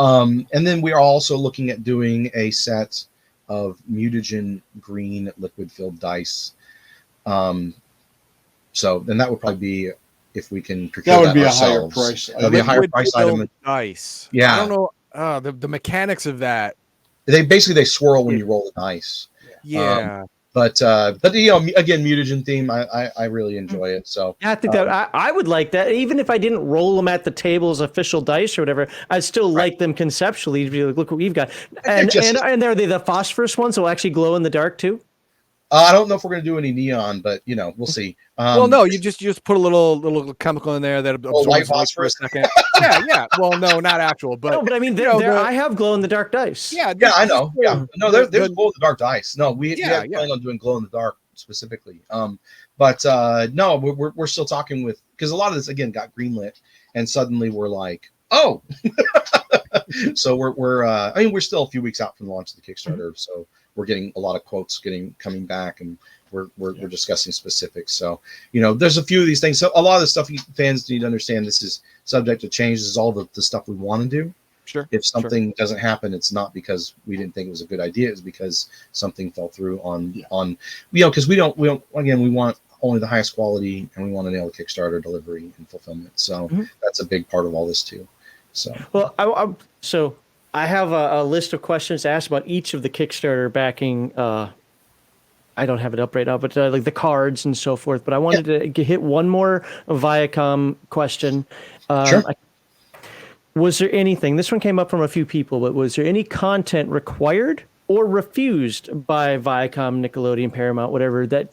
And then we are also looking at doing a set of mutagen green liquid filled dice. So then that would probably be, if we can procure that would be ourselves, a higher price. That'd be a higher price item. Dice. Yeah. I don't know the mechanics of that. They swirl when you roll the dice. Yeah. But again, mutagen theme, I really enjoy it. So I think that I would like that, even if I didn't roll them at the table as official dice or whatever. I'd still like them conceptually to be like, look what we've got. And are they the phosphorus ones that will actually glow in the dark too? I don't know if we're going to do any neon, but we'll see. Well, no, you just put a little chemical in there that absorbs light for a second. Yeah. Well, no, not actual, but no, but I mean, I have glow in the dark dice. Yeah, I know. Yeah, no, there's glow in the dark dice. No, we have planned on doing glow in the dark specifically. But no, we're still talking with, because a lot of this again got greenlit, and suddenly we're like, oh, so we're still a few weeks out from the launch of the Kickstarter, so we're getting a lot of quotes coming back, and we're discussing specifics. So there's a few of these things. So a lot of the stuff fans need to understand, this is subject to change. This is all the stuff we want to do. Sure. If something doesn't happen, it's not because we didn't think it was a good idea. It's because something fell through on because we want only the highest quality, and we want to nail the Kickstarter delivery and fulfillment. So that's a big part of all this too. So I have a list of questions to ask about each of the Kickstarter backing. I don't have it up right now, but like the cards and so forth. But I wanted to hit one more Viacom question. Sure. Was there anything? This one came up from a few people, but was there any content required or refused by Viacom, Nickelodeon, Paramount, whatever, that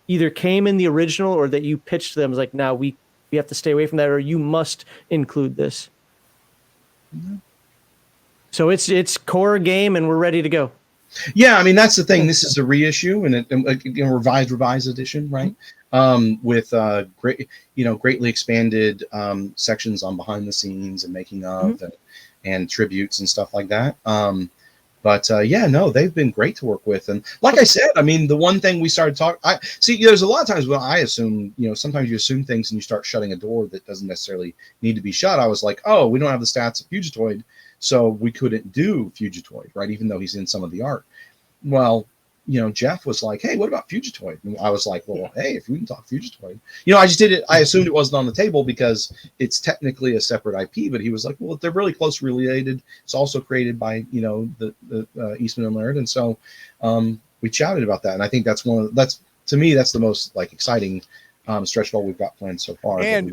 either came in the original or that you pitched to them as like, now we have to stay away from that, or you must include this? Mm-hmm. So it's core game, and we're ready to go. Yeah, I mean, that's the thing. This is a reissue and a revised edition, right? With greatly expanded sections on behind the scenes and making of and tributes and stuff like that. They've been great to work with. And like I said, I mean, the one thing we started talking, there's a lot of times when I assume, sometimes you assume things and you start shutting a door that doesn't necessarily need to be shut. I was like, oh, we don't have the stats of Fugitoid, so we couldn't do Fugitoid, right? Even though he's in some of the art. Well, Jeff was like, hey, what about Fugitoid? And I was like, well, hey, if we can talk Fugitoid. I just did it. I assumed it wasn't on the table because it's technically a separate IP, but he was like, well, they're really close related. It's also created by, the Eastman and Laird. And so we chatted about that. And I think that's to me, that's the most exciting stretch goal we've got planned so far. And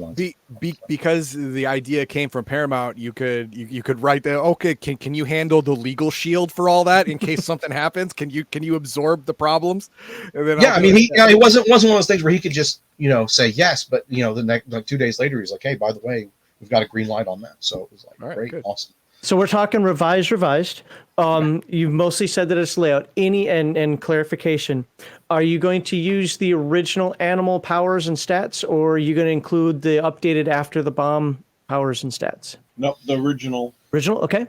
because the idea came from Paramount, you could write the, okay, can you handle the legal shield for all that in case something happens? Can you absorb the problems? And then it wasn't one of those things where he could just say yes, but the next 2 days later he's like, hey, by the way, we've got a green light on that. So it was like, great, good. Awesome. So we're talking revised. You've mostly said that it's layout. And clarification, are you going to use the original animal powers and stats, or are you going to include the updated after the bomb powers and stats? No, the original. Original, okay.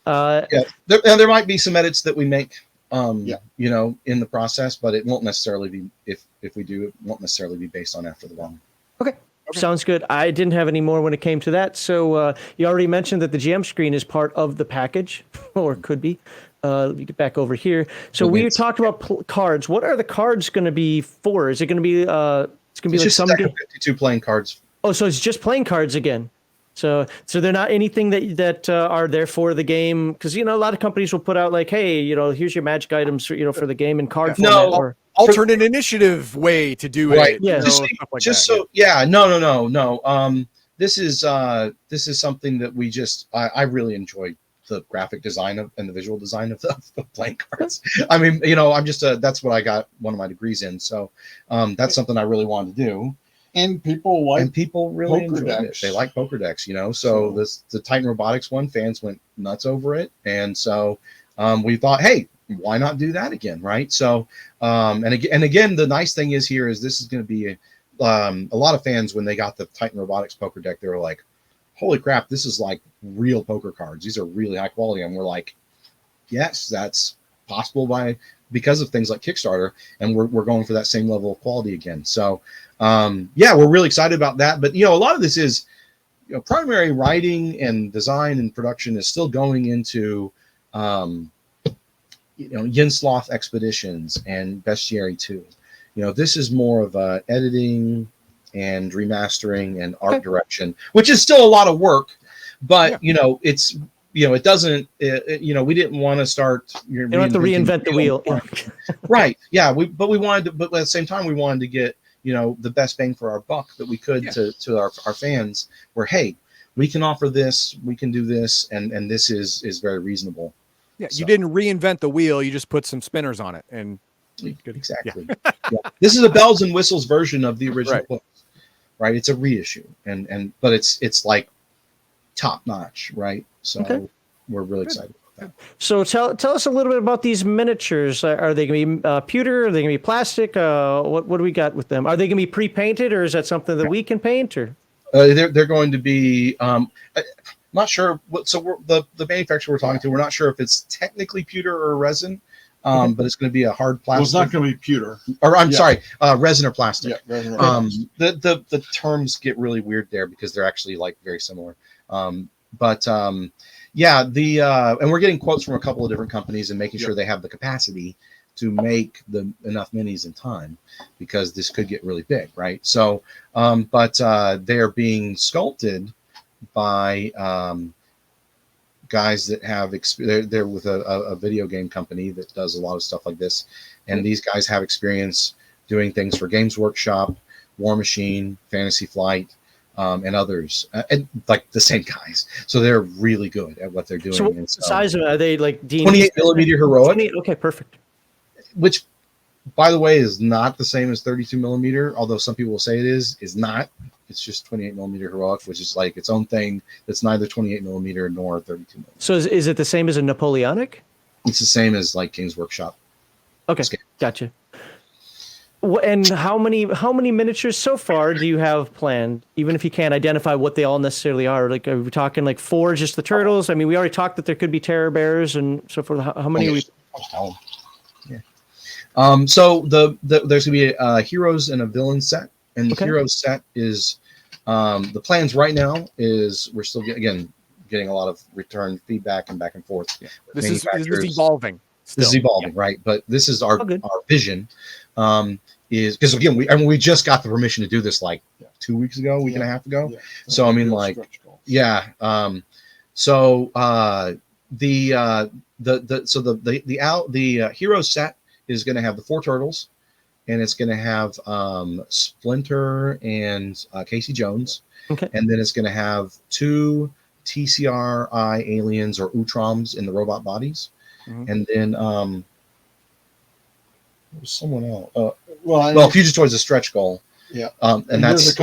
Yeah. There might be some edits that we make, in the process, but it won't necessarily be, if we do, it won't necessarily be based on after the bomb. Okay. Sounds good. I didn't have any more when it came to that. So you already mentioned that the GM screen is part of the package, or could be. Let me get back over here. So we talked about cards. What are the cards going to be for? Is it going to be? It's going to be it's like just some 52 playing cards. Oh, so it's just playing cards again. So they're not anything that are there for the game, because a lot of companies will put out like, hey, here's your magic items for the game in card format. Or alternate initiative way to do it. Yeah. No. This is something that we just I really enjoy the graphic design and the visual design of the playing cards. I mean, I'm just that's what I got one of my degrees in. So that's something I really wanted to do. And people really poker enjoyed decks. it. They like poker decks, So the Titan Robotics one, fans went nuts over it, and so we thought, hey, why not do that again, right? So and again, the nice thing is this is going to be a lot of fans, when they got the Titan Robotics poker deck, they were like, holy crap, this is like real poker cards. These are really high quality, and we're like, yes, that's possible because of things like Kickstarter, and we're going for that same level of quality again. So we're really excited about that. But a lot of this is primary writing and design and production is still going into Yinsloth Expeditions and Bestiary 2. This is more of a editing and remastering and art direction, which is still a lot of work, but it's it doesn't we didn't want to start you don't have to reinvent the wheel. Right. Yeah, but at the same time we wanted to get the best bang for our buck that we could to our fans, where hey, we can offer this, we can do this, and this is very reasonable. Yeah, you didn't reinvent the wheel, you just put some spinners on it, and exactly. This is a bells and whistles version of the original book, right? It's a reissue, but it's like top notch, right? So we're really excited about that. So tell us a little bit about these miniatures. Are they going to be pewter? Are they going to be plastic? What do we got with them? Are they going to be pre-painted, or is that something that we can paint? Or they're going to be. Not sure. So the manufacturer we're talking to, we're not sure if it's technically pewter or resin, but it's going to be a hard plastic. Well, it's not going to be pewter. Or I'm sorry, resin or plastic. Yeah, resin or plastic. The terms get really weird there because they're actually like very similar. And we're getting quotes from a couple of different companies and making sure they have the capacity to make enough minis in time, because this could get really big, right? So, they're being sculpted by guys that have they're with a video game company that does a lot of stuff like this, and these guys have experience doing things for Games Workshop, War Machine, Fantasy Flight, and others, and like the same guys. So they're really good at what they're doing. So what size are they? Like 28 millimeter heroic? 28? Okay, perfect. Which, by the way, is not the same as 32 millimeter, although some people will say it is not. It's just 28 millimeter heroic, which is like its own thing. That's neither 28 millimeter nor 32 millimeter. So is it the same as a Napoleonic? It's the same as like Games Workshop. Okay, gotcha. And how many miniatures so far do you have planned? Even if you can't identify what they all necessarily are, like are we talking like 4 just the turtles? I mean, we already talked that there could be terror bears and so forth. How many are we? So there's gonna be a heroes and a villain set, and the heroes set is the plans right now is we're still getting a lot of return feedback and back and forth. Yeah. This is evolving. This is evolving, right? But this is our vision. Is because again we just got the permission to do this like 2 weeks ago, week and a half ago. Yeah. So I mean like the hero set is going to have the 4 turtles, and it's going to have Splinter and Casey Jones, and then it's going to have 2 TCRI aliens or Utroms in the robot bodies, and then someone else. Fugitoid's a stretch goal. Yeah, and that's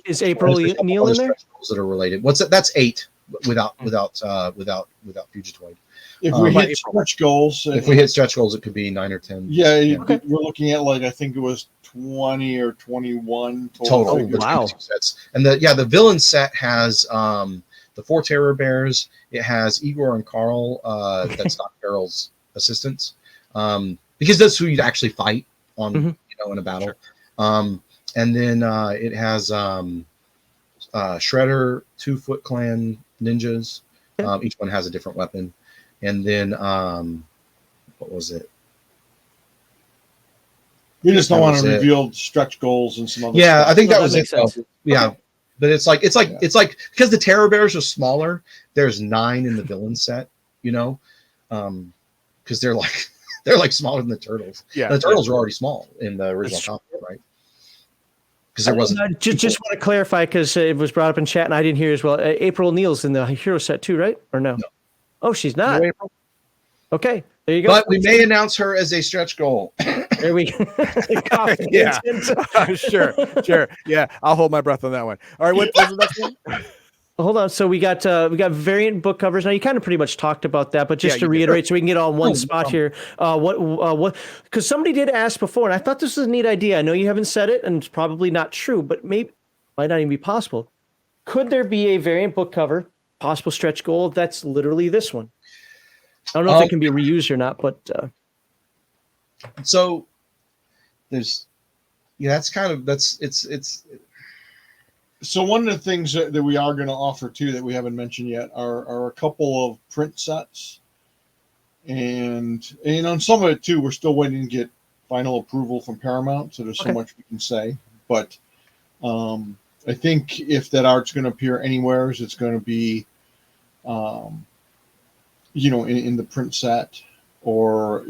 is April Neal in there? That are related. What's that? That's 8 without Fugitoid. If we hit stretch goals, it could be 9 or 10. Yeah, we're looking at like I think it was 20 or 21 total. Oh, wow! Sets. And the villain set has the 4 terror bears. It has Igor and Carl. That's not Carol's assistants, because that's who you'd actually fight on, in a battle. Sure. And then it has Shredder, 2 Foot Clan ninjas. Each one has a different weapon. And then, what was it? We just don't want to reveal stretch goals and some other. Yeah, stuff. I think that was it. Yeah, but it's like because the terror bears are smaller. There's 9 in the villain set, because they're like smaller than the turtles. Yeah, and the turtles are already small in the original comic, right? Because there wasn't. Just want to clarify because it was brought up in chat and I didn't hear as well. April Neal's in the hero set too, right? Or no? Oh, she's not. No, okay, there you go. But we may announce her as a stretch goal. There we go. Yeah, sure. Yeah, I'll hold my breath on that one. All right, what's the next one? Hold on. So we got variant book covers. Now you kind of pretty much talked about that, but just to reiterate, so we can get all in one spot here. What? Because somebody did ask before, and I thought this was a neat idea. I know you haven't said it, and it's probably not true, but maybe might not even be possible. Could there be a variant book cover? Possible stretch goal that's literally this one. I don't know if it can be reused or not, but so there's it's So one of the things that we are going to offer too that we haven't mentioned yet are a couple of print sets, and on some of it too, we're still waiting to get final approval from Paramount. So there's so much we can say, but I think if that art's going to appear anywhere, it's going to be, in the print set, or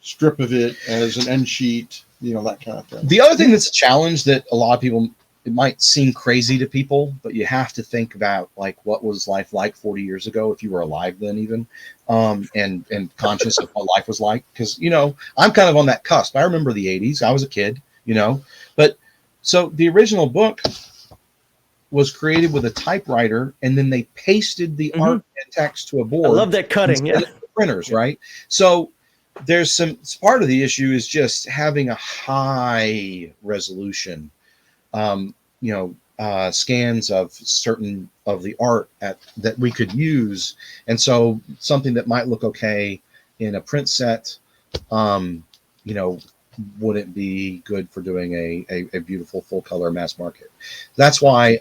strip of it as an end sheet, that kind of thing. The other thing that's a challenge that a lot of people, it might seem crazy to people, but you have to think about like what was life like 40 years ago, if you were alive then even, and conscious of what life was like. Because, I'm kind of on that cusp. I remember the 80s. I was a kid, but so the original book was created with a typewriter, and then they pasted the art and text to a board. I love that cutting. Yeah. Printers, right? So there's part of the issue is just having a high resolution scans of certain of the art that we could use. And so something that might look okay in a print set, wouldn't be good for doing a beautiful full color mass market. That's why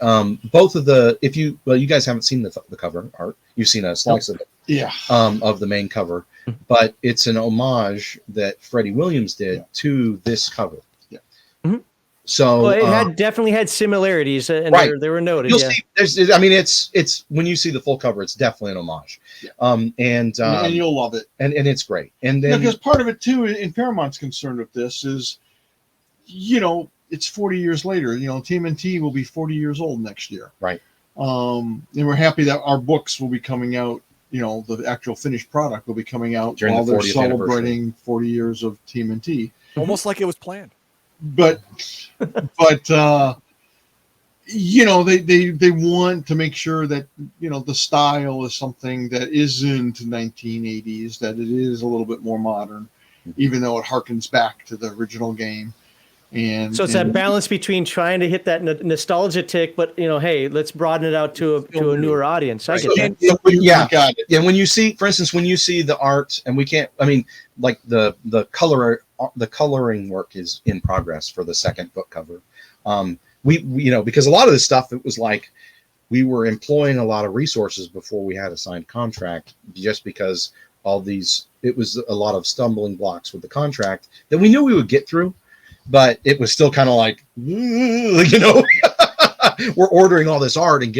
both of you guys haven't seen the cover art. You've seen a slice of it, of the main cover, but it's an homage that Freddie Williams did to this cover. So it definitely had similarities, and they were noted. You'll see. It's when you see the full cover, it's definitely an homage. And you'll love it. And it's great. And then because part of it too, in Paramount's concern with this is, it's 40 years later. TMNT will be 40 years old next year. Right. And we're happy that our books will be coming out. The actual finished product will be coming out during while the 40th they're celebrating 40 years of TMNT. Almost like it was planned. But they want to make sure that the style is something that isn't 1980s, that it is a little bit more modern, even though it harkens back to the original game. And so it's that balance between trying to hit that nostalgia tick, but hey, let's broaden it out to a newer audience. I get that. Got it. Yeah, when you see, for instance, the art, and we can't, like the coloring work is in progress for the second book cover. We because a lot of this stuff, it was like we were employing a lot of resources before we had a signed contract, just because it was a lot of stumbling blocks with the contract that we knew we would get through. But it was still kind of like, we're ordering all this art and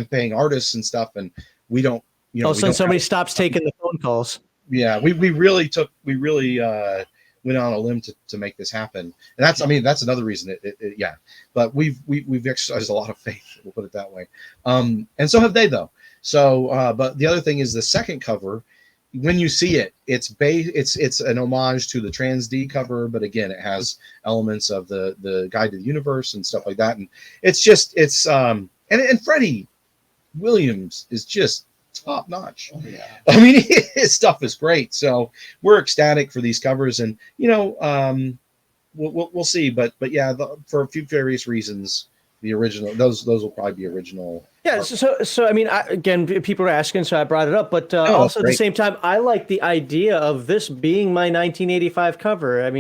paying artists and stuff, and we don't, all of a sudden somebody stops taking the phone calls. Yeah, we really went on a limb to make this happen, and that's another reason. But we've exercised a lot of faith. We'll put it that way, and so have they though. So, but the other thing is the second cover. When you see it, it's an homage to the Trans D cover, but again, it has elements of the Guide to the Universe and stuff like that. And and Freddie Williams is just top notch. Oh, yeah. His stuff is great. So we're ecstatic for these covers, and we'll see. But yeah, for a few various reasons, the original those will probably be original. Yeah. So again, people are asking, so I brought it up. But also at the same time, I like the idea of this being my 1985 cover.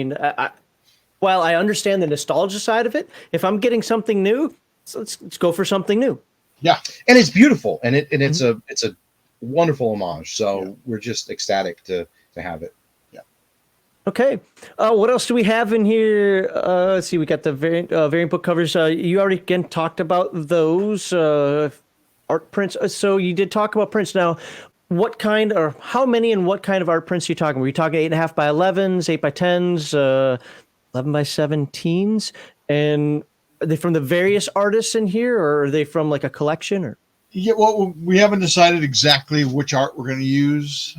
While I understand the nostalgia side of it, if I'm getting something new, let's go for something new. Yeah, and it's beautiful, and it's a wonderful homage. So we're just ecstatic to have it. Okay. What else do we have in here? Let's see. We got the variant book covers. You already again talked about those art prints. So you did talk about prints. Now, what kind or how many and what kind of art prints are you talking? Were you talking 8.5 by 11s, 8 by 10s, 11 by 17s? And are they from the various artists in here, or are they from like a collection? Or yeah, well, we haven't decided exactly which art we're going to use.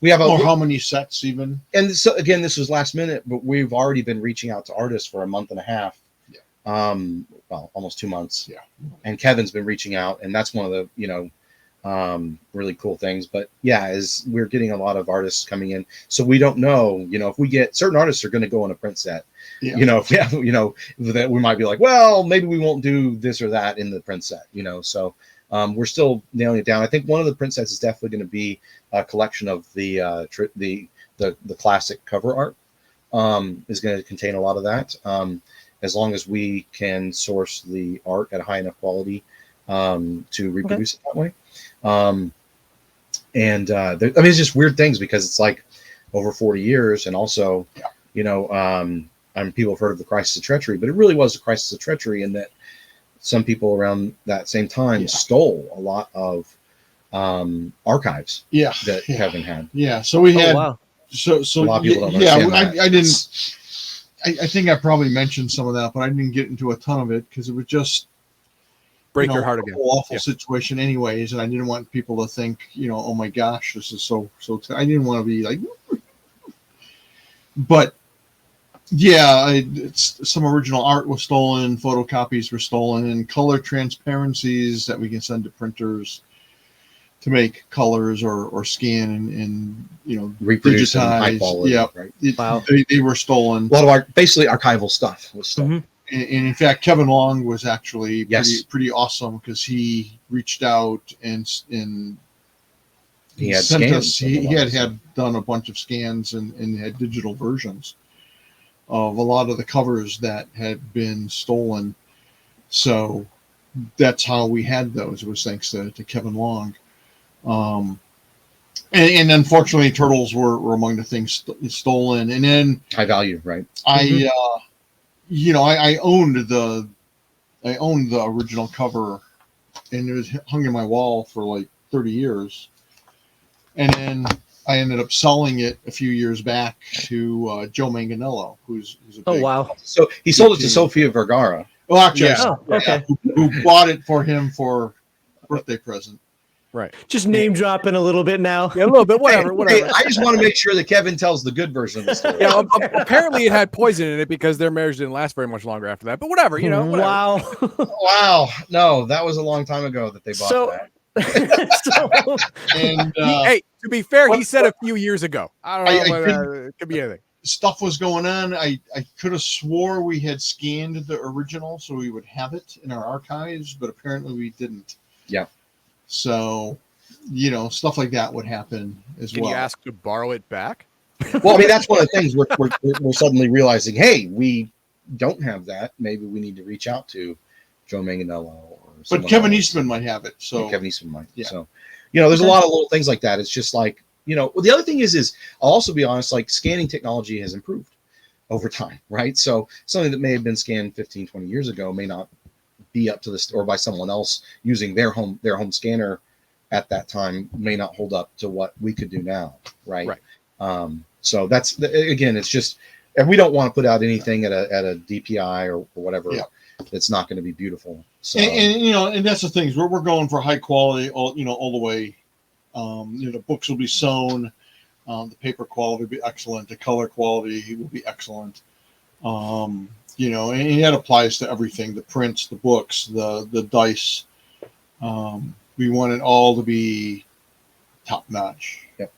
We have how many sets even. And so again, this was last minute, but we've already been reaching out to artists for a month and a half. Yeah. Almost 2 months. Yeah. And Kevin's been reaching out, and that's one of the really cool things. But yeah, is we're getting a lot of artists coming in, so we don't know. If we get certain artists are going to go on a print set. Yeah. That we might be like, well, maybe we won't do this or that in the print set. So. We're still nailing it down. I think one of the print sets is definitely going to be a collection of the classic cover art. Is going to contain a lot of that, and as long as we can source the art at a high enough quality to reproduce it that way. It's just weird things because it's like over 40 years, and also, people have heard of the crisis of treachery, but it really was a crisis of treachery in that some people around that same time stole a lot of archives that Kevin had. Yeah, so we had wow. so a lot of people don't understand I didn't. I think I probably mentioned some of that, but I didn't get into a ton of it because it was just Break your heart again. Awful situation, anyways, and I didn't want people to think, oh my gosh, this is so. I didn't want to be like, but yeah, some original art was stolen, photocopies were stolen, and color transparencies that we can send to printers to make colors or scan and reproduce in high digitize. quality. Yeah, right? wow. They were stolen. A lot of basically archival stuff was stolen. Mm-hmm. And in fact, Kevin Long was actually pretty awesome because he reached out and he had sent scans. us. He had done a bunch of scans and had digital versions of a lot of the covers that had been stolen. So that's how we had those. It was thanks to Kevin Long. And unfortunately, turtles were among the things stolen. And then high value, right? I owned the original cover, and it was hung in my wall for like 30 years. And then I ended up selling it a few years back to Joe Manganiello, who's a big, wow. So he sold it to Sofia Vergara. Well, actually, okay. Who bought it for him for birthday present. Right. Just name dropping a little bit now. Yeah, a little bit. Whatever. Hey, I just want to make sure that Kevin tells the good version of the story. Yeah, apparently it had poison in it because their marriage didn't last very much longer after that. But whatever, whatever. Wow. Wow. No, that was a long time ago that they bought that. And hey, to be fair, he said a few years ago. I don't know. It could be anything. Stuff was going on. I could have swore we had scanned the original so we would have it in our archives, but apparently we didn't. Yeah. So, stuff like that would happen as well. Can you ask to borrow it back? Well, I mean, that's one of the things we're suddenly realizing, hey, we don't have that. Maybe we need to reach out to Joe Manganiello. But Kevin Eastman might have it. So Kevin Eastman might. Yeah. So, there's a lot of little things like that. It's just like, well, the other thing is I'll also be honest, like scanning technology has improved over time, right? So something that may have been scanned 15, 20 years ago may not be up to this, or by someone else using their home scanner at that time may not hold up to what we could do now, right? So that's again, it's just, and we don't want to put out anything at a DPI or whatever. Yeah. That's not going to be beautiful. So and that's the thing is we're going for high quality all the way. The books will be sewn, the paper quality will be excellent, the color quality will be excellent. And that applies to everything, the prints, the books, the dice. We want it all to be top notch. Yep.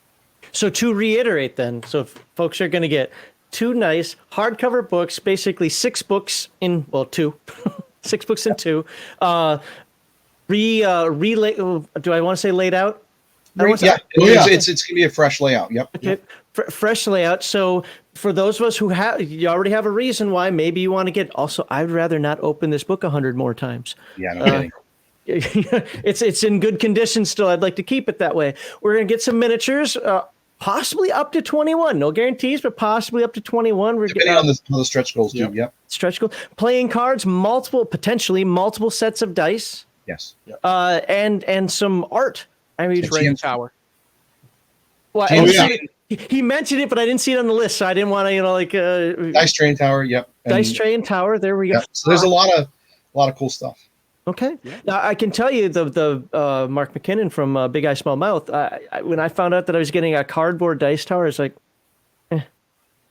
So to reiterate then, so if folks are going to get 2 nice hardcover books, basically 6 books in, 2, 6 books in 2. Do I want to say laid out? It's going to be a fresh layout. Yep. Okay. Fresh layout. So for those of us who you already have a reason why maybe you want to get, also, I'd rather not open this book 100 more times. Yeah, no kidding. It's in good condition still. I'd like to keep it that way. We're going to get some miniatures, possibly up to 21. No guarantees, but possibly up to 21. We're depending on the stretch goals too. Yep. Stretch goals. Playing cards, potentially multiple sets of dice. Yes. Yep. And some art. I mean, Train Tower. Well, he mentioned it, but I didn't see it on the list, so I didn't want to, Dice Train Tower. Yep. Dice Train Tower. There we go. Yep. So there's a lot of cool stuff. Okay. Yeah. Now I can tell you the Mark McKinnon from Big Eye Small Mouth. When I found out that I was getting a cardboard dice tower, I was like, eh.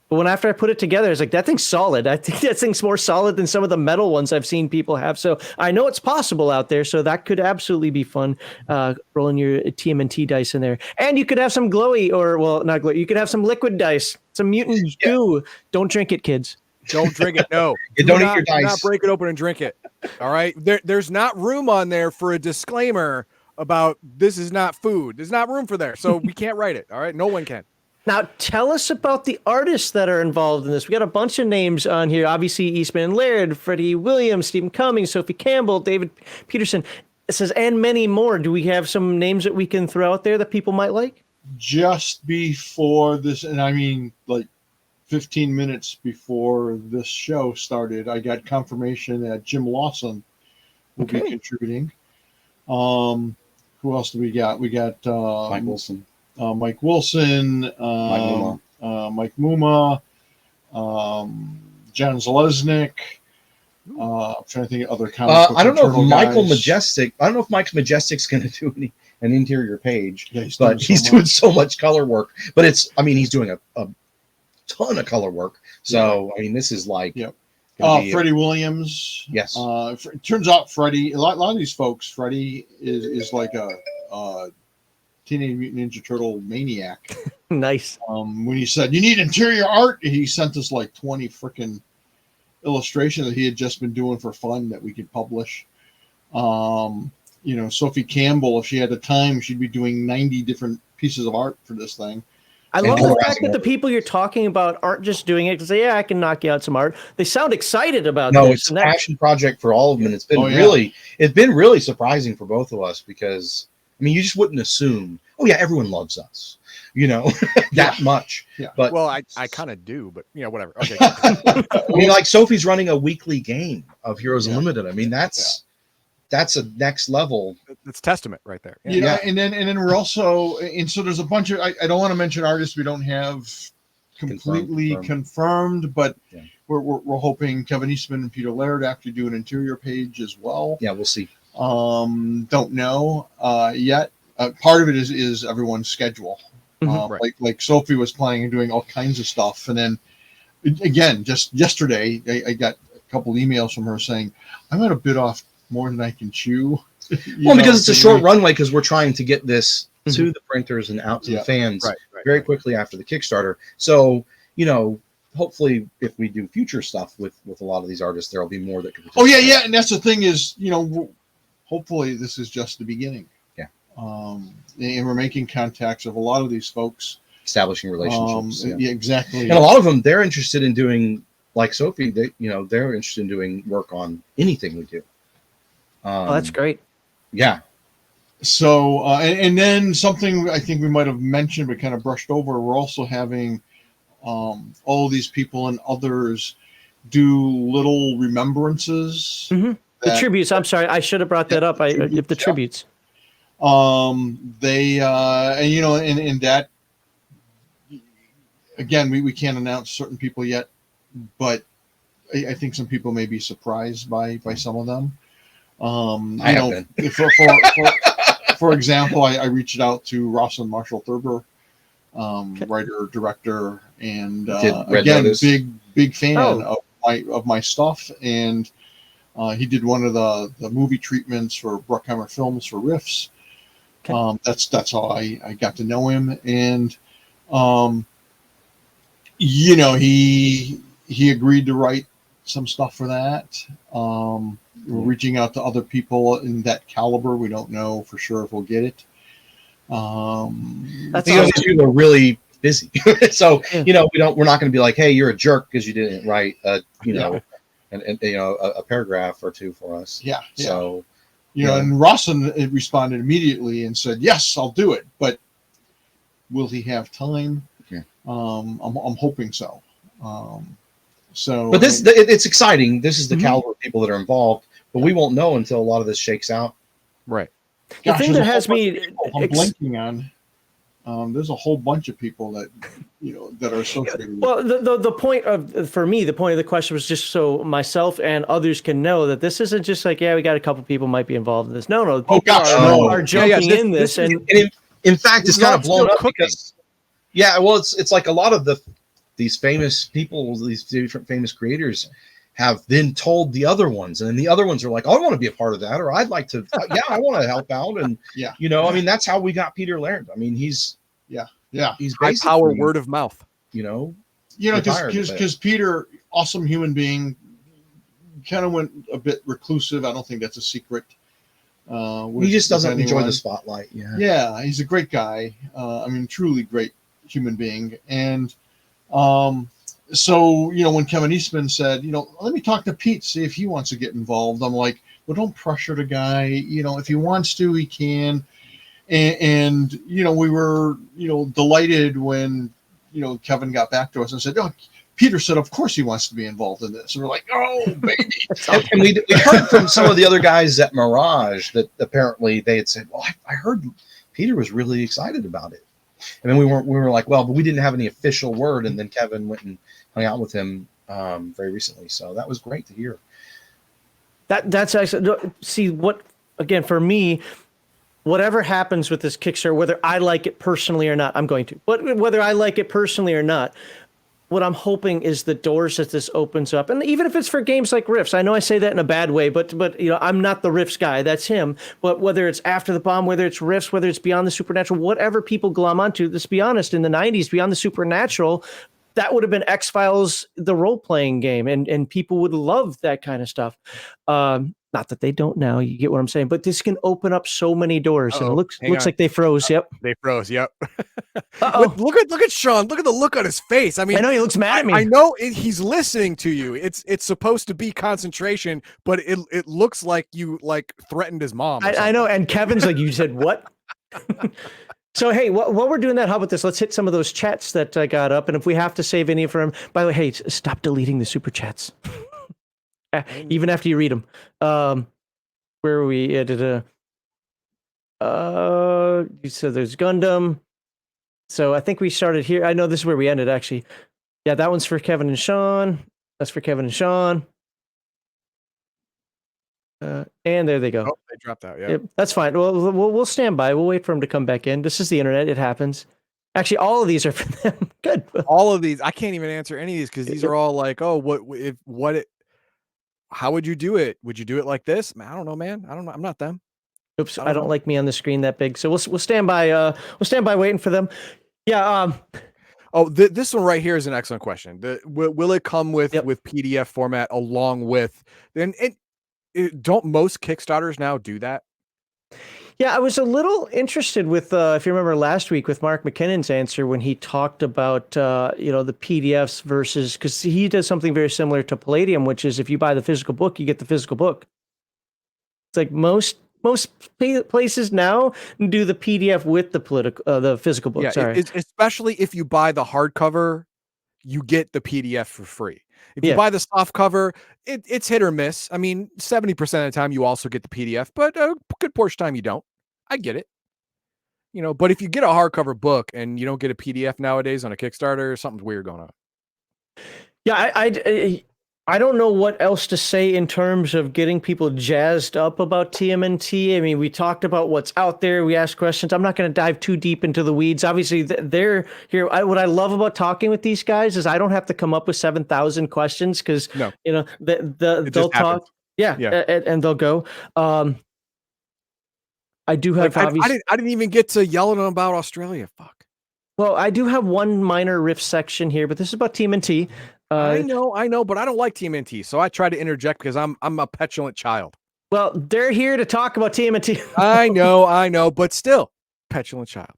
But after I put it together, I was like, that thing's solid. I think that thing's more solid than some of the metal ones I've seen people have. So I know it's possible out there. So that could absolutely be fun. Rolling your TMNT dice in there, and you could have some glowy, not glowy. You could have some liquid dice, some mutant goo. Don't drink it, kids. Don't drink it. No, don't eat your dice. Do not break it open and drink it. All right. There's not room on there for a disclaimer about this is not food. There's not room for there, so we can't write it. All right. No one can. Now, tell us about the artists that are involved in this. We got a bunch of names on here. Obviously, Eastman and Laird, Freddie Williams, Stephen Cummings, Sophie Campbell, David Peterson. It says, and many more. Do we have some names that we can throw out there that people might like? Just before this, and I mean, like 15 minutes before this show started, I got confirmation that Jim Lawson will be contributing. Who else do we got? We got Mike Wilson. Mike Wilson, Mike Muma, Jan Zalesnik. I'm trying to think of other comic book I don't know if Michael guys. Majestic. I don't know if Mike Majestic's going to do an interior page, Yeah, he's but doing so doing so much color work. But he's doing a ton of color work. So I mean, this is like Freddie Williams. Yes. It turns out Freddie. A lot of these folks, Freddie is like a Teenage Mutant Ninja Turtle maniac. Nice. When he said you need interior art, he sent us like 20 freaking illustrations that he had just been doing for fun that we could publish. Sophie Campbell, if she had the time, she'd be doing 90 different pieces of art for this thing. I love the fact that the people you're talking about aren't just doing it because I can knock you out some art. They sound excited about this. No, it's a passion project for all of them, and it's been really surprising for both of us because I mean, you just wouldn't assume. Oh yeah, everyone loves us, that much. Yeah. But I kind of do, but whatever. Okay. I mean, like Sophie's running a weekly game of Heroes Unlimited. I mean, that's a next level. It's testament right there. And then we're also, and so there's a bunch of, I don't want to mention artists we don't have completely confirmed, but we're hoping Kevin Eastman and Peter Laird actually do an interior page as well. Yeah, we'll see. Don't know yet. Part of it is everyone's schedule. Like Sophie was planning on doing all kinds of stuff, and then again, just yesterday, I got a couple emails from her saying, "I'm going to bit off more than I can chew." Because it's a short runway because we're trying to get this to the printers and out to the fans very quickly after the Kickstarter. So, hopefully if we do future stuff with a lot of these artists, there'll be more that can. Oh yeah. And that's the thing is, hopefully this is just the beginning. Yeah. And we're making contacts with a lot of these folks. Establishing relationships. Yeah, exactly. And a lot of them, they're interested in doing, like Sophie, they're interested in doing work on anything we do. That's great. Yeah. So, and then something I think we might have mentioned but kind of brushed over, we're also having all these people and others do little remembrances. Mm-hmm. The tributes. I'm sorry, I should have brought that up. If the tributes. They and that again, we can't announce certain people yet, but I think some people may be surprised by some of them. For example, I reached out to Ross and Marshall Thurber, writer, director, and again, big fan of my stuff. And he did one of the movie treatments for Bruckheimer Films for Riffs. That's how I got to know him. And he agreed to write some stuff for that. We're reaching out to other people in that caliber. We don't know for sure if we'll get it. Because these people are really busy, so we're not going to be like, hey, you're a jerk because you didn't write a paragraph or two for us. Yeah. So and Rawson responded immediately and said, yes, I'll do it, but will he have time? Yeah. I'm hoping so. But it's exciting. This is the caliber of people that are involved, but we won't know until a lot of this shakes out. Right. The thing that has me I'm blanking on. There's a whole bunch of people that that are associated. Well, the point of the question was just so myself and others can know that this isn't just like, we got a couple people might be involved in this. No, people are jumping in this, and in fact, it's kind of blown up because it's like a lot of these famous people, these different famous creators have then told the other ones, and then the other ones are like, I want to be a part of that, or I'd like to, I want to help out. And, I mean, that's how we got Peter Laird. I mean, he's high power word of mouth, because Peter, awesome human being, kind of went a bit reclusive. I don't think that's a secret. He just doesn't enjoy the spotlight. Yeah. He's a great guy. I mean, truly great human being. And so, when Kevin Eastman said, let me talk to Pete, see if he wants to get involved. I'm like, well, don't pressure the guy. If he wants to, he can. And we were, delighted when, Kevin got back to us and said, oh, Peter said, of course he wants to be involved in this. And we're like, oh, baby. And we heard from some of the other guys at Mirage that apparently they had said, well, I heard Peter was really excited about it. And then we were like, well, but we didn't have any official word. And then Kevin went and hung out with him very recently. So that was great to hear. That's actually, see what, again, for me, whatever happens with this Kickstarter, whether I like it personally or not, I'm going to. But whether I like it personally or not, what I'm hoping is the doors that this opens up, and even if it's for games like Rifts, I know I say that in a bad way, but I'm not the Rifts guy. That's him. But whether it's After the Bomb, whether it's Rifts, whether it's Beyond the Supernatural, whatever people glom onto, let's be honest, in the 90s, Beyond the Supernatural, that would have been X-Files, the role-playing game, and people would love that kind of stuff. Not that they don't now, you get what I'm saying, but this can open up so many doors. And it looks like they froze. Yep. They froze. Yep. Look at Sean. Look at the look on his face. I mean, I know he looks mad at me. I know he's listening to you. It's supposed to be concentration, but it looks like you threatened his mom. I know. And Kevin's like, you said what? So, hey, while we're doing that, how about this? Let's hit some of those chats that I got up. And if we have to save any for him, by the way, hey, stop deleting the super chats. Even after you read them. Where are we? You said there's Gundam. So I think we started here. I know this is where we ended, actually. Yeah, that one's for Kevin and Sean. That's for Kevin and Sean. And there they go. Oh, they dropped out. Yeah, yep, that's fine. Well, we'll stand by. We'll wait for them to come back in. This is the internet. It happens. Actually, all of these are for them. Good. All of these. I can't even answer any of these because these are all like, oh, how would you do it? Would you do it like this? I don't know, man. I don't know. I'm not them. Oops, I don't like me on the screen that big. So we'll stand by. We'll stand by waiting for them. Yeah. This one right here is an excellent question. Will it come with PDF format along with? Don't most Kickstarters now do that? Yeah, I was a little interested with, if you remember last week with Mark McKinnon's answer when he talked about, the PDFs versus, because he does something very similar to Palladium, which is if you buy the physical book, you get the physical book. It's like most places now do the PDF with the physical book. Yeah, sorry. Especially if you buy the hardcover, you get the PDF for free. If you buy the soft cover, it's hit or miss. I mean, 70% of the time you also get the PDF, but a good portion of the time you don't. I get it. But if you get a hardcover book and you don't get a PDF nowadays on a Kickstarter, something's weird going on. Yeah, I don't know what else to say in terms of getting people jazzed up about TMNT. I mean, we talked about what's out there. We asked questions. I'm not going to dive too deep into the weeds. Obviously, they're here. What I love about talking with these guys is I don't have to come up with 7,000 questions because, they'll talk. Yeah. And they'll go. I do have. I didn't even get to yell at them about Australia. Fuck. Well, I do have one minor riff section here, but this is about TMNT. I know, but I don't like TMNT, so I try to interject because I'm a petulant child. Well, they're here to talk about TMNT. I know, but still, petulant child.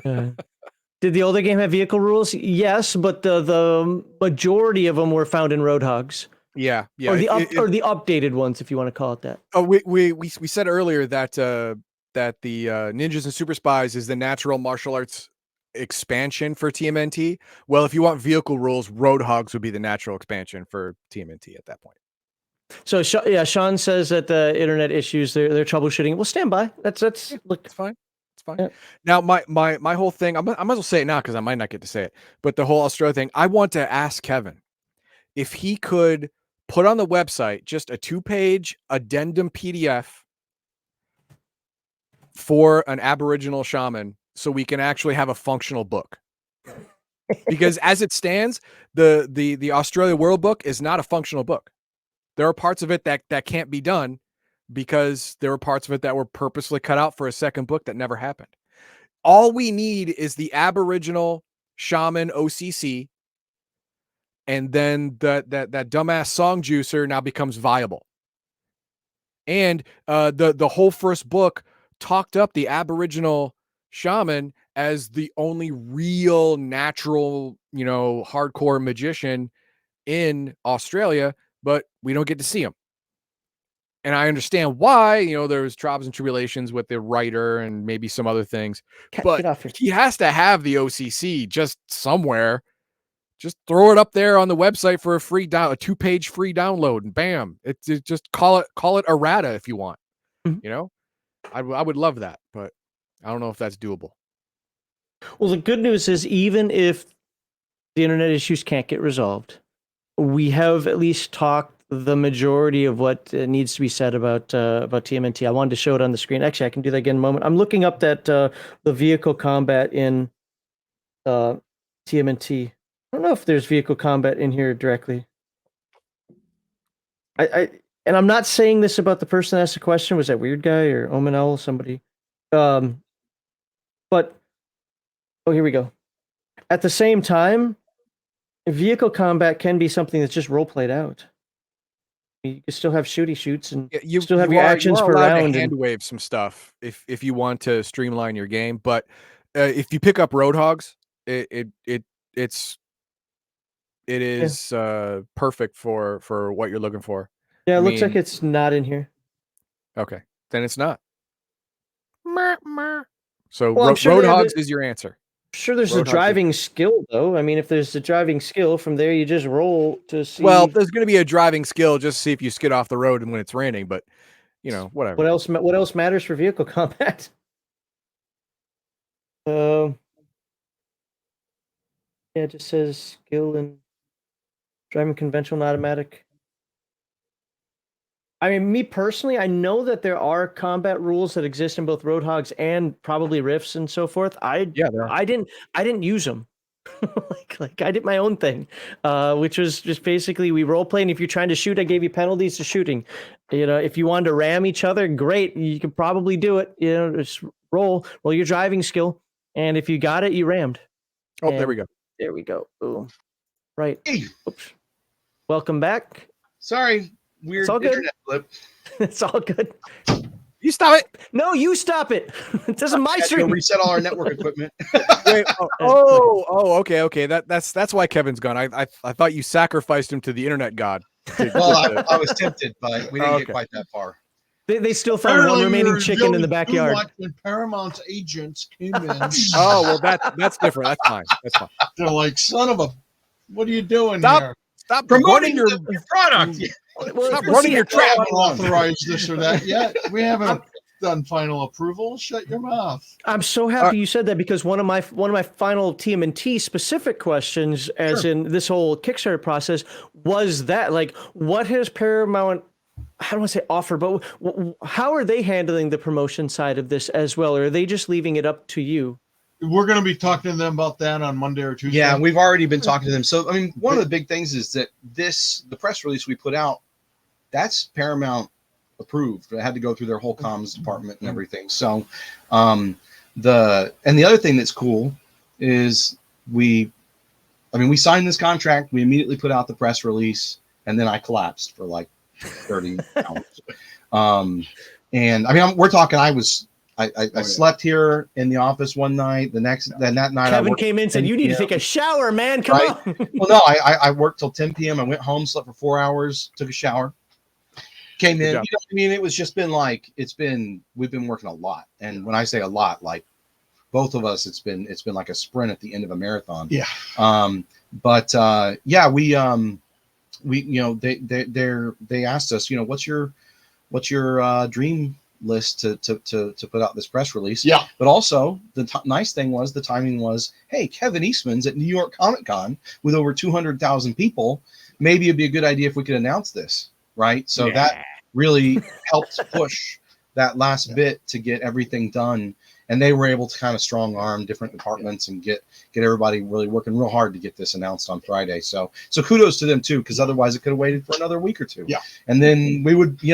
Did the older game have vehicle rules? Yes, but the majority of them were found in Roadhogs. Yeah. Or the updated ones, if you want to call it that. Oh, we said earlier that the Ninjas and Super Spies is the natural martial arts expansion for TMNT. Well, if you want vehicle rules, Roadhogs would be the natural expansion for TMNT at that point. So Sean says that the internet issues they're troubleshooting. We'll stand by. Look, it's fine. It's fine. Yeah. Now my whole thing, I might as well say it now because I might not get to say it. But the whole Australia thing, I want to ask Kevin if he could put on the website just a 2-page addendum PDF for an Aboriginal shaman, so we can actually have a functional book. Because as it stands, the Australia World Book is not a functional book. There are parts of it that can't be done because there were parts of it that were purposely cut out for a second book that never happened. All we need is the Aboriginal shaman OCC, and then that dumbass song juicer now becomes viable. And the whole first book talked up the Aboriginal shaman as the only real natural, hardcore magician in Australia, but we don't get to see him. And I understand why, there's trials and tribulations with the writer and maybe some other things, but Get off your. he has to have the OCC just somewhere. Just throw it up there on the website for a 2-page free download, and bam, it's just call it errata if you want. Mhm. I would love that, but I don't know if that's doable. Well, the good news is, even if the internet issues can't get resolved, we have at least talked the majority of what needs to be said about TMNT. I wanted to show it on the screen. Actually, I can do that again in a moment. I'm looking up that the vehicle combat in TMNT. I don't know if there's vehicle combat in here directly. And I'm not saying this about the person that asked the question. Was that weird guy or Omanel, somebody? But here we go. At the same time, vehicle combat can be something that's just role played out. You can still have shoots and you still have your actions per round. To hand wave some stuff if you want to streamline your game, but if you pick up Roadhogs, it is perfect for what you're looking for. Yeah, it looks like it's not in here. Okay, then it's not. So Well, I'm sure Roadhogs is your answer. Sure, there's a driving skill though. I mean, if there's a driving skill, from there you just roll to see. Well, there's going to be a driving skill just to see if you skid off the road and when it's raining, but whatever. What else matters for vehicle combat? Yeah, it just says skill and driving conventional and automatic. I mean, me personally, I know that there are combat rules that exist in both Roadhogs and probably Rifts and so forth. I didn't use them. like I did my own thing, which was just basically we role play. And if you're trying to shoot, I gave you penalties to shooting. If you wanted to ram each other, great, you could probably do it. Just roll your driving skill, and if you got it, you rammed. Oh, and there we go. There we go. Boom. Right. Oops. Welcome back. Sorry. Weird it's all good. Internet flip. It's all good. You stop it. No, you stop it. This is my stream. Reset all our network equipment. Wait, okay. That's why Kevin's gone. I thought you sacrificed him to the internet god. Well, I was tempted, but we didn't get quite that far. They still found one remaining chicken in the backyard. When Paramount's agents came in. Oh, well, that's different. That's fine. They're like, son of a, what are you doing here? Stop promoting your product. Stop running your trap. We haven't authorized this or that yet. We haven't done final approval. Shut your mouth. I'm so happy you said that, because one of my final TMNT specific questions, as in this whole Kickstarter process, was that, like, what has Paramount, I don't want to say offer, but how are they handling the promotion side of this as well? Or are they just leaving it up to you? We're going to be talking to them about that on Monday or Tuesday. Yeah, we've already been talking to them. So, I mean, one of the big things is that the press release we put out, that's Paramount approved. It had to go through their whole comms department and everything. So, the other thing that's cool is we signed this contract. We immediately put out the press release, and then I collapsed for like 30 hours. And I mean, we're talking. I slept here in the office one night. That night, Kevin came in and said, "You need to take a shower, man. Come on." Well, no, I worked till 10 p.m. I went home, slept for 4 hours, took a shower, came in. I mean, it was just been like we've been working a lot, and when I say a lot, like both of us, it's been like a sprint at the end of a marathon. Yeah. They asked us, what's your dream list to put out this press release. Yeah. But also the nice thing was the timing was, hey, Kevin Eastman's at New York Comic Con with over 200,000 people. Maybe it'd be a good idea if we could announce this, right? So that really helped push that last bit to get everything done. And they were able to kind of strong arm different departments and get everybody really working real hard to get this announced on Friday. So kudos to them too, because otherwise it could have waited for another week or two. Yeah. And then we would, we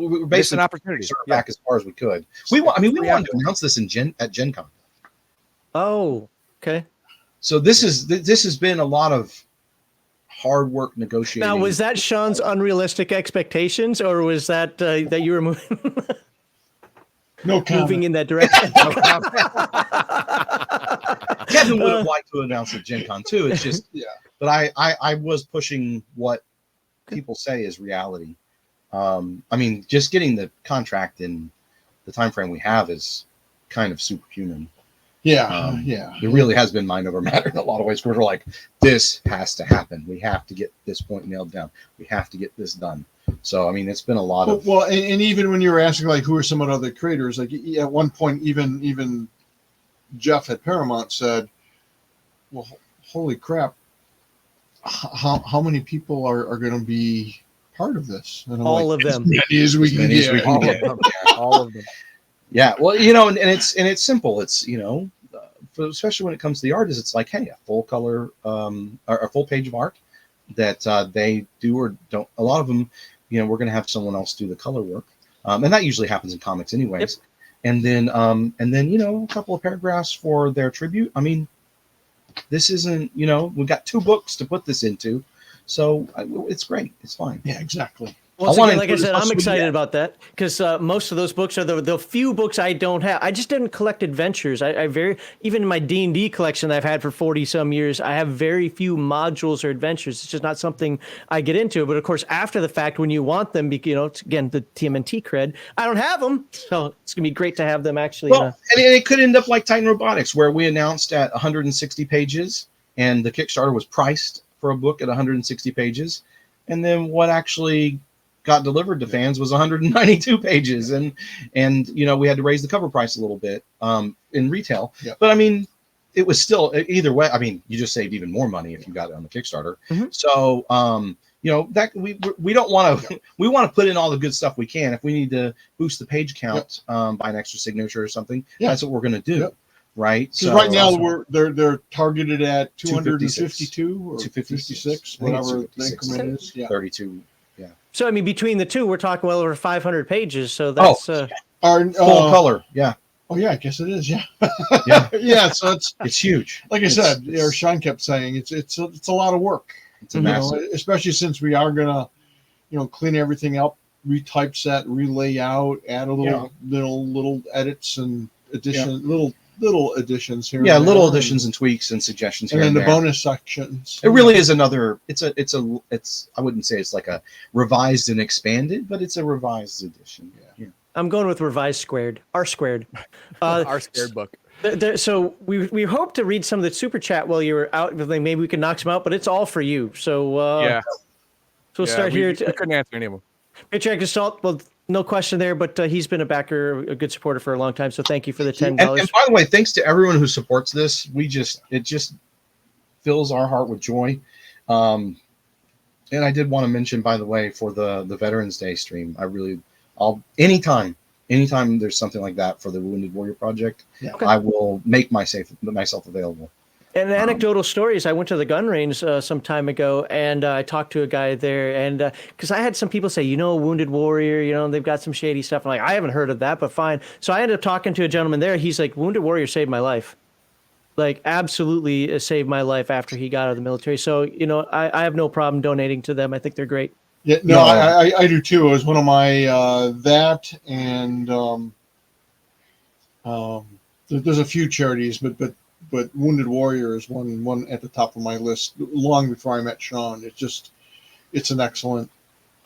were basically an opportunity back as far as we could. We wanted to announce this at Gen Con. Oh, okay. So this has been a lot of hard work negotiating. Now, was that Sean's unrealistic expectations, or was that that you were moving? No comment. moving in that direction. Kevin would have liked to announce at Gen Con too. It's just, Yeah. but I was pushing what people say is reality. I mean, just getting the contract in the time frame we have is kind of superhuman. Yeah, yeah. It really has been mind over matter in a lot of ways. We're like, this has to happen. We have to get this point nailed down. We have to get this done. So, I mean, it's been a lot of. Well, and even when you were asking, like, who are some of the other creators, like at one point, even Jeff at Paramount said, well, holy crap, how many people are going to be part of this? And I'm All like, of them. As many as we can get. All of them. All of them. Yeah, well, you know, and it's simple. It's, you know, especially when it comes to the artists, it's like, hey, a full color, or a full page of art that they do or don't. A lot of them, you know, we're going to have someone else do the color work, and that usually happens in comics, anyways. Yep. And then you know, a couple of paragraphs for their tribute. I mean, this isn't, you know, we've got 2 books to put this into, so it's great. It's fine. Yeah, exactly. Once again, like I said, I'm excited about that because most of those books are the few books I don't have. I just didn't collect adventures. I even in my D&D collection that I've had for 40 some years, I have very few modules or adventures. It's just not something I get into. But of course, after the fact, when you want them, you know, it's, again, the TMNT cred, I don't have them. So it's gonna be great to have them actually. Well, and it could end up like Titan Robotics, where we announced at 160 pages, and the Kickstarter was priced for a book at 160 pages, and then what actually got delivered to fans was 192 pages, and you know, we had to raise the cover price a little bit in retail. Yep. But I mean, it was still, either way, I mean, you just saved even more money if you got it on the Kickstarter. Mm-hmm. So you know, that we don't want to, we want to put in all the good stuff we can. If we need to boost the page count by an extra signature or something, that's what we're going to do. Yep. Right. So right now they're targeted at 252 or 256, whatever the increment is. Yeah. 32. Yeah. So I mean, between the two, we're talking well over 500 pages. So that's our full color. Yeah. Oh yeah, I guess it is. Yeah. Yeah. Yeah. So it's huge. Like I said, or Sean kept saying, it's a lot of work. It's a massive, especially since we are gonna, you know, clean everything up, retypeset, relay out, add a little edits and addition, little additions here. Yeah, little additions and tweaks and suggestions here. And then the bonus sections. It really is another. It's I wouldn't say it's like a revised and expanded, but it's a revised edition. Yeah. I'm going with revised squared, R squared. R squared book. So we hope to read some of the super chat while you were out. Maybe we can knock some out, but it's all for you. So yeah. So we'll start here. We couldn't answer any of them. Patriarch Assault. Well, no question there, but he's been a backer, a good supporter for a long time. So thank you for the $10. And by the way, thanks to everyone who supports this. It just fills our heart with joy. And I did want to mention, by the way, for the Veterans Day stream, I'll anytime there's something like that for the Wounded Warrior Project, I will make myself available. And anecdotal stories. I went to the gun range some time ago, and I talked to a guy there, and because I had some people say, you know, Wounded Warrior, you know, they've got some shady stuff. I'm like, I haven't heard of that, but fine. So I ended up talking to a gentleman there. He's like, Wounded Warrior saved my life. Like, absolutely saved my life after he got out of the military. So, you know, I have no problem donating to them. I think they're great. Yeah, no, I do too. It was one of my that and there's a few charities, but Wounded Warrior is one at the top of my list. Long before I met Sean, it's an excellent.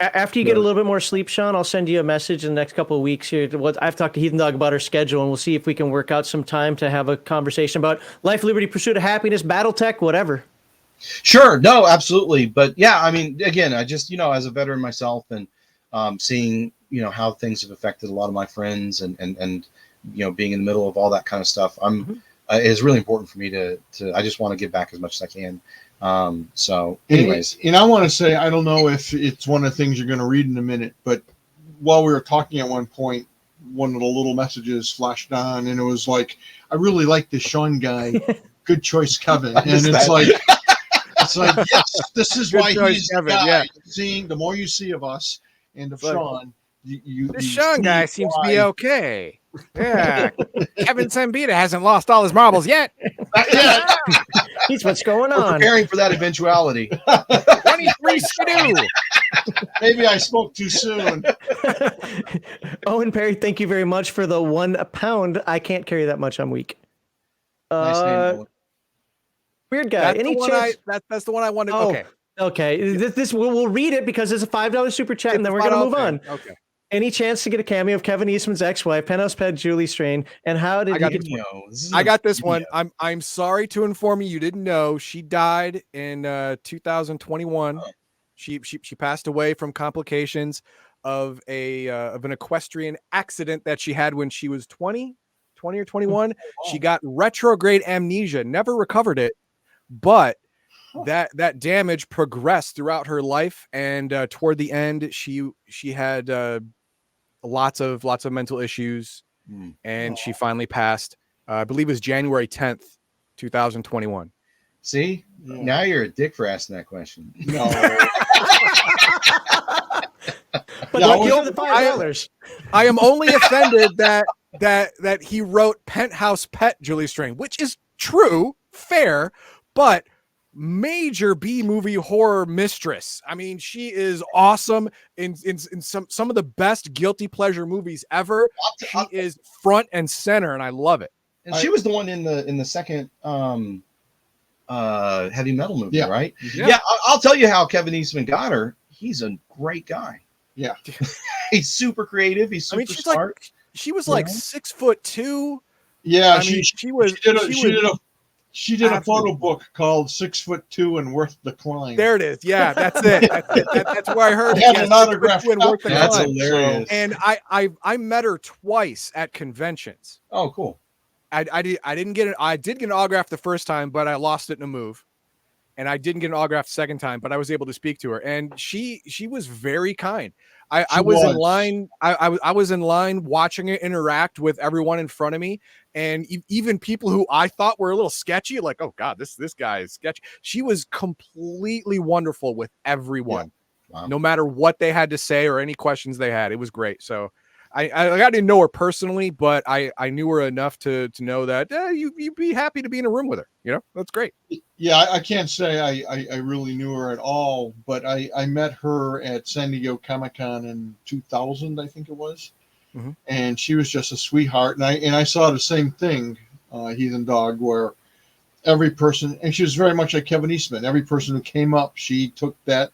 After you get a little bit more sleep, Sean, I'll send you a message in the next couple of weeks here. I've talked to Heathen Dog about our schedule, and we'll see if we can work out some time to have a conversation about life, liberty, pursuit of happiness, BattleTech, whatever. Sure. No, absolutely. But yeah, I mean, again, I just, you know, as a veteran myself and seeing, you know, how things have affected a lot of my friends and you know, being in the middle of all that kind of stuff, it's really important for me to I just want to give back as much as I can. So anyways. And I want to say, I don't know if it's one of the things you're going to read in a minute, but while we were talking at one point, one of the little messages flashed on and it was like, I really like this Sean guy. Good choice, Kevin. And it's like, yes, this is why he's Kevin, the guy. Seeing the more you see of us and of Sean, this Sean guy seems to be okay. Yeah, Kevin Siembieda hasn't lost all his marbles yet. He's what's going on. We're preparing for that eventuality. 23 Skidoo. Maybe I spoke too soon. Owen Perry, thank you very much for the £1. I can't carry that much. I'm weak. Nice name, Owen. Weird guy. That's Any the one chance? that's the one I wanted. Oh, Okay. Okay. This we'll read it because it's a $5 super chat, and then we're gonna move on. Okay. Any chance to get a cameo of Kevin Eastman's ex-wife, penthouse pet Julie Strain, and how did he get? I got this one. I'm sorry to inform you didn't know she died in 2021. She passed away from complications of an equestrian accident that she had when she was 20 or 21. She got retrograde amnesia, never recovered it, but that damage progressed throughout her life, and toward the end she had lots of mental issues, and she finally passed. I believe it was January 10th, 2021. See, now you're a dick for asking that question. No. But the $5. I am only offended that he wrote penthouse pet Julie Strain, which is true, fair, but major B movie horror mistress. I mean, she is awesome in some of the best guilty pleasure movies ever. She is front and center, and I love it. And she was the one in the second heavy metal movie, right? Yeah. I'll tell you how Kevin Eastman got her. He's a great guy. Yeah. He's super creative. He's super smart. She was like 6'2". Yeah, she did a photo book called 6'2" and Worth the Climb. There it is. Yeah, that's it. That's where I heard it. Had an autograph. That's hilarious. And I met her twice at conventions. Oh, cool. I did get an autograph the first time, but I lost it in a move. And I didn't get an autograph the second time, but I was able to speak to her, and she was very kind. I was in line. I was in line watching it interact with everyone in front of me, and even people who I thought were a little sketchy, like, oh God, this guy is sketchy. She was completely wonderful with everyone, no matter what they had to say or any questions they had. It was great. So I didn't know her personally, but I knew her enough to know that you'd be happy to be in a room with her. You know, that's great. Yeah, I can't say I really knew her at all, but I met her at San Diego Comic-Con in 2000, I think it was, and she was just a sweetheart. And I saw the same thing, Heathen Dog, where every person, and she was very much like Kevin Eastman. Every person who came up, she took that,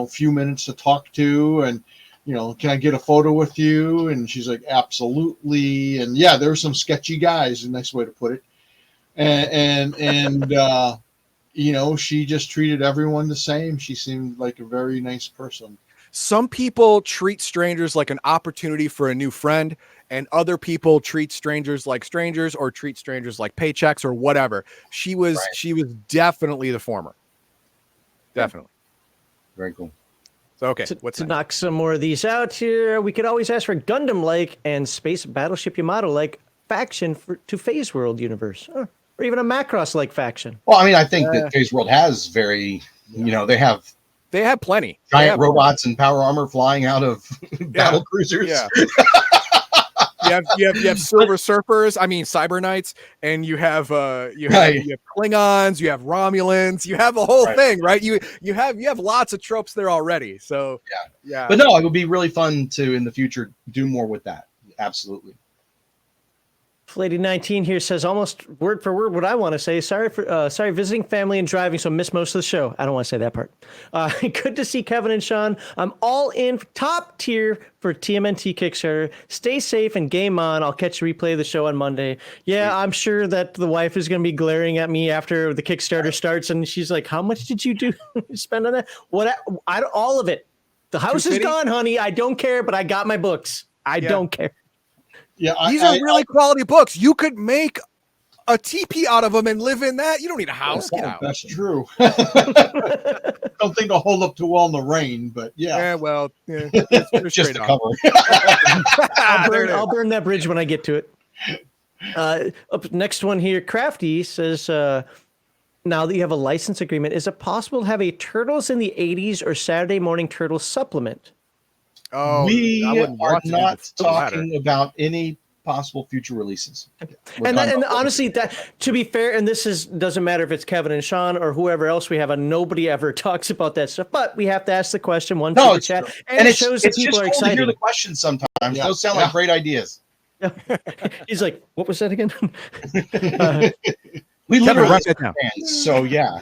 few minutes to talk to, and can I get a photo with you? And she's like, absolutely. And yeah, there were some sketchy guys, a nice way to put it. And she just treated everyone the same. She seemed like a very nice person. Some people treat strangers like an opportunity for a new friend, and other people treat strangers like strangers, or treat strangers like paychecks or whatever. She was definitely the former. Definitely. Very cool. Okay, to knock some more of these out here, we could always ask for Gundam-like and Space Battleship Yamato-like faction to Phase World universe, or even a Macross-like faction. Well, I mean, I think that Phase World has they have plenty giant robots and power armor flying out of battle cruisers. Yeah. You have Silver Surfers, I mean Cyber Knights, and you have Klingons, you have Romulans, you have the whole thing, right? You have lots of tropes there already. So yeah. But no, it would be really fun to in the future do more with that. Absolutely. Lady 19 here says almost word for word what I want to say. Sorry visiting family and driving, so missed most of the show. I don't want to say that part. Good to see Kevin and Sean. I'm all in top tier for TMNT Kickstarter. Stay safe and game on. I'll catch a replay of the show on Monday. Yeah, I'm sure that the wife is going to be glaring at me after the Kickstarter starts, and she's like, "How much did you spend on that?" All of it. The house is gone, honey. I don't care, but I got my books. I don't care. Yeah, these are really quality books. You could make a teepee out of them and live in that. You don't need a house. Get out. That's true. Don't think to hold up too well in the rain, but yeah. Yeah, well, just to cover. I'll burn that bridge when I get to it. Next one here, Crafty says, now that you have a license agreement, is it possible to have a Turtles in the 80s or Saturday Morning Turtles supplement? Oh, we are not talking about any possible future releases. And honestly, that, to be fair, and doesn't matter if it's Kevin and Sean or whoever else we have, and nobody ever talks about that stuff. But we have to ask the question. Super chat, and it shows that people are excited. To hear the questions sometimes. Those sound like great ideas. He's like, "What was that again?" We literally write that down. fans, so yeah.